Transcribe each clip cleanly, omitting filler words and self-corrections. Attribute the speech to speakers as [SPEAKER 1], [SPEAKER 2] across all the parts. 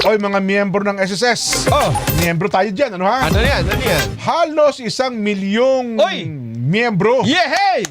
[SPEAKER 1] Oy, mga miyembro ng SSS.
[SPEAKER 2] Oh,
[SPEAKER 1] Miyembro tayo dyan, ano ha?
[SPEAKER 2] ano yan? Ano yan?
[SPEAKER 1] Halos 1,000,000
[SPEAKER 2] Oy!
[SPEAKER 1] miyembro
[SPEAKER 2] Yehey!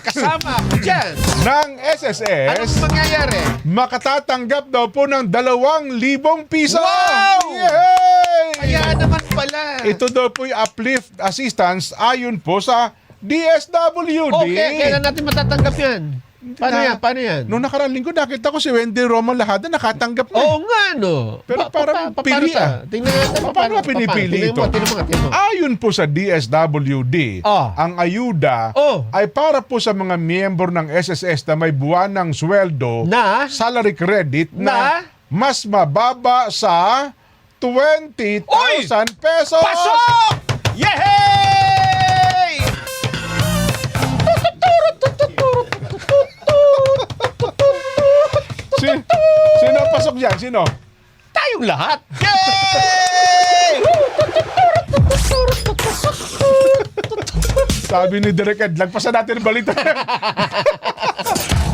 [SPEAKER 2] Kasama ako dyan.
[SPEAKER 1] ng
[SPEAKER 2] Anong
[SPEAKER 1] SSS
[SPEAKER 2] mangyayari?
[SPEAKER 1] makatatanggap daw po ng 2,000 piso.
[SPEAKER 2] Wow!
[SPEAKER 1] Yay!
[SPEAKER 2] Kaya naman pala.
[SPEAKER 1] Ito daw po yung uplift assistance ayon po sa DSWD.
[SPEAKER 2] Okay, kailan natin matatanggap yan? Paano yan? Paano yan?
[SPEAKER 1] Noong nakaraang linggo, nakita ko si Wendy Roman Lahada nakatanggap na.
[SPEAKER 2] Oo nga, no.
[SPEAKER 1] Pero parang pili, ah.
[SPEAKER 2] Tingnan natin.
[SPEAKER 1] Paano pinipili ito?
[SPEAKER 2] Tingnan mo.
[SPEAKER 1] Ayon po sa DSWD, ang ayuda ay para po sa mga miyembro ng SSS na may buwan ng sweldo,
[SPEAKER 2] Na?
[SPEAKER 1] salary credit na
[SPEAKER 2] Na?
[SPEAKER 1] mas mababa sa 20,000 pesos.
[SPEAKER 2] Pasok! Yehey!
[SPEAKER 1] Sino pasok dyan? Sino?
[SPEAKER 2] Tayong lahat. Yay!
[SPEAKER 1] Sabi ni Direk Ed, lagpasan natin ang balita.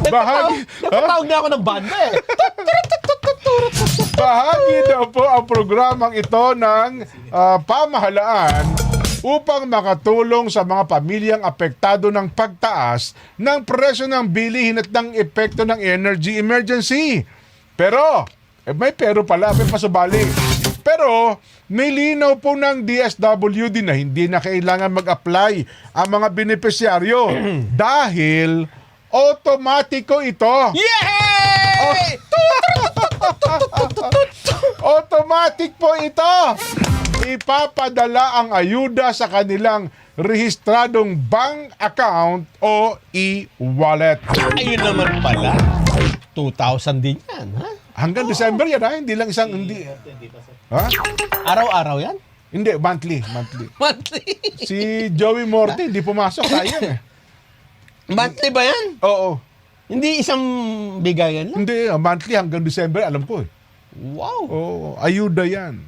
[SPEAKER 1] Bahagi,
[SPEAKER 2] Napatawag na ako ng banda eh.
[SPEAKER 1] bahagi daw po ang programang ito ng pamahalaan upang makatulong sa mga pamilyang apektado ng pagtaas ng presyo ng bilihin at ng epekto ng energy emergency. Pero, may pero pala, may pasubali. Pero, may linaw po ng DSWD na hindi na kailangan mag-apply ang mga benepisyaryo dahil otomatiko ito.
[SPEAKER 2] Yehey!
[SPEAKER 1] Automatic po ito. Ipapadala ang ayuda sa kanilang rehistradong bank account o e-wallet.
[SPEAKER 2] Ayun naman pala. 2,000 din yan, ha?
[SPEAKER 1] Hanggang December yan, ha? Hindi lang isang, hindi. Ha?
[SPEAKER 2] Araw-araw yan?
[SPEAKER 1] Hindi, monthly.
[SPEAKER 2] Monthly.
[SPEAKER 1] Si Joey Morty, hindi pumasok. Sayang eh.
[SPEAKER 2] Monthly ba yan?
[SPEAKER 1] Oo.
[SPEAKER 2] Hindi isang bigayan lang?
[SPEAKER 1] Hindi, monthly hanggang December, alam ko eh.
[SPEAKER 2] Wow.
[SPEAKER 1] Oo, ayuda yan.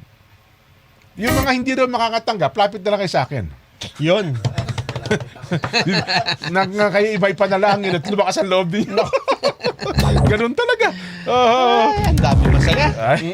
[SPEAKER 1] Yung mga hindi daw makakatanggap, lapit na lang kayo sa akin.
[SPEAKER 2] Yun.
[SPEAKER 1] Kayo iba'y panalangin at lumakas ang loob niyo. Ganun talaga.
[SPEAKER 2] Ay, ang dami masaya.
[SPEAKER 1] Ay.